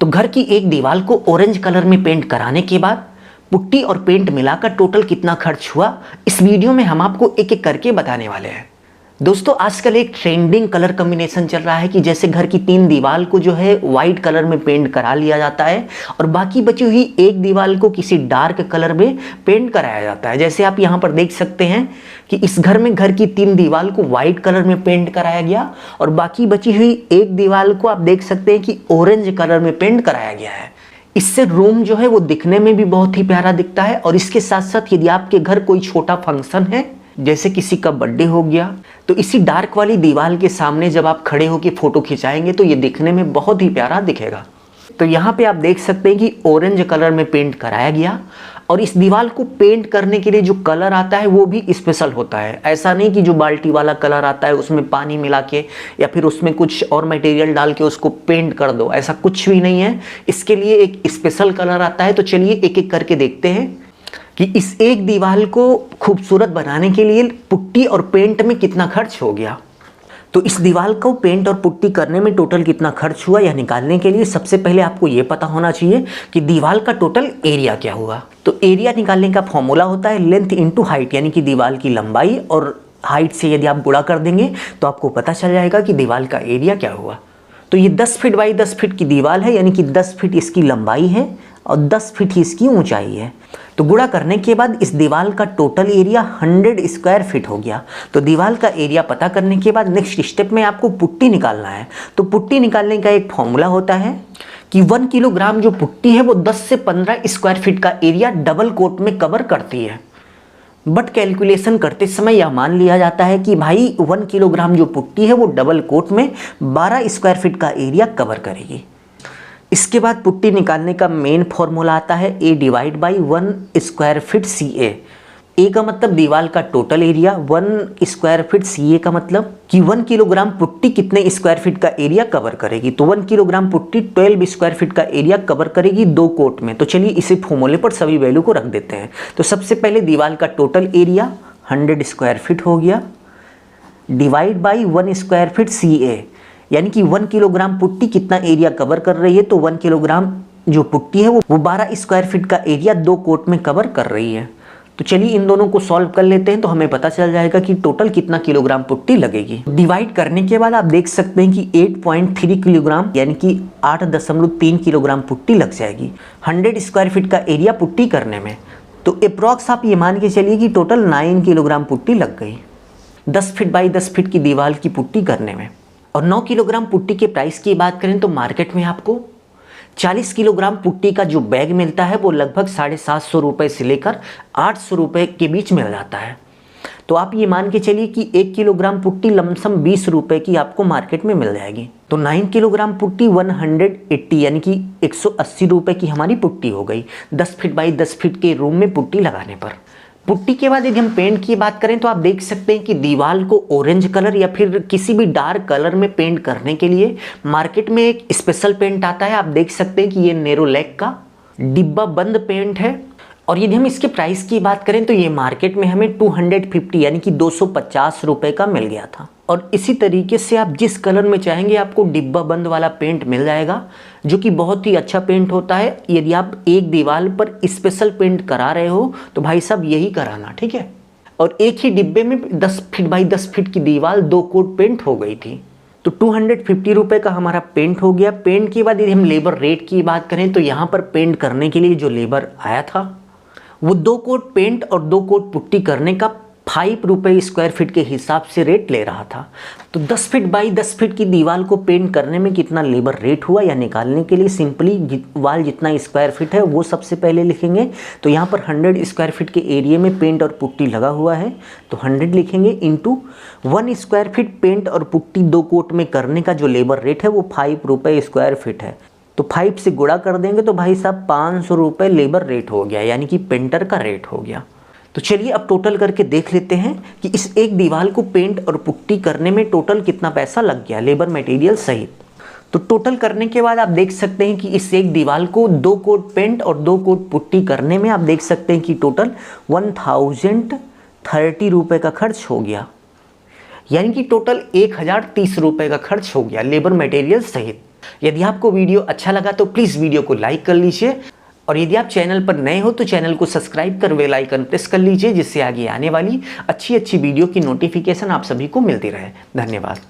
तो घर की एक दीवार को ऑरेंज कलर में पेंट कराने के बाद पुट्टी और पेंट मिलाकर टोटल कितना खर्च हुआ, इस वीडियो में हम आपको एक एक करके बताने वाले हैं। दोस्तों, आजकल एक ट्रेंडिंग कलर कॉम्बिनेशन चल रहा है कि जैसे घर की 3 दीवार को जो है वाइट कलर में पेंट करा लिया जाता है और बाकी बची हुई एक दीवार को किसी डार्क कलर में पेंट कराया जाता है। जैसे आप यहाँ पर देख सकते हैं कि इस घर में घर की 3 दीवार को वाइट कलर में पेंट कराया गया और बाकी बची हुई एक दीवार को आप देख सकते हैं कि ऑरेंज कलर में पेंट कराया गया है। इससे रूम जो है वो दिखने में भी बहुत ही प्यारा दिखता है और इसके साथ साथ यदि आपके घर कोई छोटा फंक्शन है, जैसे किसी का बर्थडे हो गया, तो इसी डार्क वाली दीवार के सामने जब आप खड़े होकर फोटो खिंचाएंगे तो ये दिखने में बहुत ही प्यारा दिखेगा। तो यहाँ पे आप देख सकते हैं कि ऑरेंज कलर में पेंट कराया गया और इस दीवार को पेंट करने के लिए जो कलर आता है वो भी स्पेशल होता है। ऐसा नहीं कि जो बाल्टी वाला कलर आता है उसमें पानी मिला के या फिर उसमें कुछ और मटेरियल डाल के उसको पेंट कर दो, ऐसा कुछ भी नहीं है। इसके लिए एक स्पेशल कलर आता है। तो चलिए एक एक करके देखते हैं कि इस एक दीवार को खूबसूरत बनाने के लिए पुट्टी और पेंट में कितना खर्च हो गया। तो इस दीवार को पेंट और पुट्टी करने में टोटल कितना खर्च हुआ यह निकालने के लिए सबसे पहले आपको ये पता होना चाहिए कि दीवार का टोटल एरिया क्या हुआ। तो एरिया निकालने का फॉर्मूला होता है लेंथ इंटू हाइट, यानी कि दीवार की लंबाई और हाइट से यदि आप गुणा कर देंगे तो आपको पता चल जाएगा कि दीवार का एरिया क्या हुआ। तो ये 10 फीट बाई 10 फीट की दीवार है, यानी कि 10 फीट इसकी लंबाई है और 10 फीट ही इसकी ऊंचाई है। तो गुणा करने के बाद इस दीवार का टोटल एरिया 100 स्क्वायर फीट हो गया। तो दीवार का एरिया पता करने के बाद नेक्स्ट स्टेप में आपको पुट्टी निकालना है। तो पुट्टी निकालने का एक फॉर्मूला होता है कि 1 किलोग्राम जो पुट्टी है वो 10 से 15 स्क्वायर फीट का एरिया डबल कोट में कवर करती है। बट कैलकुलेशन करते समय यह मान लिया जाता है कि भाई 1 किलोग्राम जो पुट्टी है वो डबल कोट में 12 स्क्वायर फीट का एरिया कवर करेगी। इसके बाद पुट्टी निकालने का मेन फॉर्मूला आता है A divide by 1 square feet CA। ए का मतलब दीवार का total area, 1 square feet CA का मतलब कि 1 किलोग्राम पुट्टी कितने स्क्वायर फीट का एरिया कवर करेगी। तो 1 किलोग्राम पुट्टी 12 स्क्वायर फीट का एरिया कवर करेगी 2 कोट में। तो चलिए इसी फॉर्मूले पर सभी वैल्यू को रख देते हैं। तो सबसे पहले दीवार का टोटल एरिया 100 स्क्वायर फीट हो गया divide by 1 square feet CA, यानी कि 1 किलोग्राम पुट्टी कितना एरिया कवर कर रही है। तो 1 किलोग्राम जो पुट्टी है वो 12 स्क्वायर फीट का एरिया 2 कोट में कवर कर रही है। तो चलिए इन दोनों को सॉल्व कर लेते हैं तो हमें पता चल जाएगा कि टोटल कितना किलोग्राम पुट्टी लगेगी। डिवाइड करने के बाद आप देख सकते हैं कि 8.3 किलोग्राम यानी कि 8.3 किलोग्राम पुट्टी लग जाएगी 100 स्क्वायर फीट का एरिया पुट्टी करने में। तो अप्रॉक्स आप ये मान के चलिए कि टोटल 9 किलोग्राम पुट्टी लग गई 10 फीट बाई 10 फीट की दीवार की पुट्टी करने में। और 9 किलोग्राम पुट्टी के प्राइस की बात करें तो मार्केट में आपको 40 किलोग्राम पुट्टी का जो बैग मिलता है वो लगभग 750 रुपये से लेकर 800 रुपये के बीच मिल जाता है। तो आप ये मान के चलिए कि 1 किलोग्राम पुट्टी लमसम 20 रुपये की आपको मार्केट में मिल जाएगी। तो 9 किलोग्राम पुट्टी 180 यानी कि 180 रुपये की हमारी पुट्टी हो गई 10 फीट बाई 10 फीट के रूम में पुट्टी लगाने पर। पुट्टी के बाद यदि हम पेंट की बात करें तो आप देख सकते हैं कि दीवार को ऑरेंज कलर या फिर किसी भी डार्क कलर में पेंट करने के लिए मार्केट में एक स्पेशल पेंट आता है। आप देख सकते हैं कि ये नेरोलैक का डिब्बा बंद पेंट है और यदि हम इसके प्राइस की बात करें तो ये मार्केट में हमें 250 यानी कि 250 रुपये का मिल गया था। और इसी तरीके से आप जिस कलर में चाहेंगे आपको डिब्बा बंद वाला पेंट मिल जाएगा, जो कि बहुत ही अच्छा पेंट होता है। यदि आप एक दीवार पर स्पेशल पेंट करा रहे हो तो भाई साहब यही कराना, ठीक है। और एक ही डिब्बे में 10 फीट बाई 10 फीट की दीवार 2 कोट पेंट हो गई थी। तो 250 रुपये का हमारा पेंट हो गया। पेंट के बाद यदि हम लेबर रेट की बात करें तो यहाँ पर पेंट करने के लिए जो लेबर आया था वो 2 कोट पेंट और 2 कोट पुट्टी करने का 5 रुपये स्क्वायर फीट के हिसाब से रेट ले रहा था। तो 10 फीट बाई 10 फीट की दीवार को पेंट करने में कितना लेबर रेट हुआ या निकालने के लिए सिंपली वाल जितना स्क्वायर फीट है वो सबसे पहले लिखेंगे। तो यहाँ पर 100 स्क्वायर फीट के एरिया में पेंट और पुट्टी लगा हुआ है तो 100 लिखेंगे इंटू 1 स्क्वायर फीट पेंट और पुट्टी 2 कोट में करने का जो लेबर रेट है वो 5 रुपये स्क्वायर फीट है। तो 5 से गुणा कर देंगे तो भाई साहब 500 रुपये लेबर रेट हो गया, यानी कि पेंटर का रेट हो गया। तो चलिए अब टोटल करके देख लेते हैं कि इस एक दीवार को पेंट और पुट्टी करने में टोटल कितना पैसा लग गया लेबर मटेरियल सहित। तो टोटल करने के बाद आप देख सकते हैं कि इस एक दीवार को 2 कोट पेंट और 2 कोट पुट्टी करने में आप देख सकते हैं कि टोटल 1030 रुपये का खर्च हो गया, यानी कि टोटल 1030 रुपये का खर्च हो गया लेबर मटेरियल सहित। यदि आपको वीडियो अच्छा लगा तो प्लीज़ वीडियो को लाइक कर लीजिए, और यदि आप चैनल पर नए हो तो चैनल को सब्सक्राइब कर बेल आइकन प्रेस कर लीजिए, जिससे आगे आने वाली अच्छी वीडियो की नोटिफिकेशन आप सभी को मिलती रहे। धन्यवाद।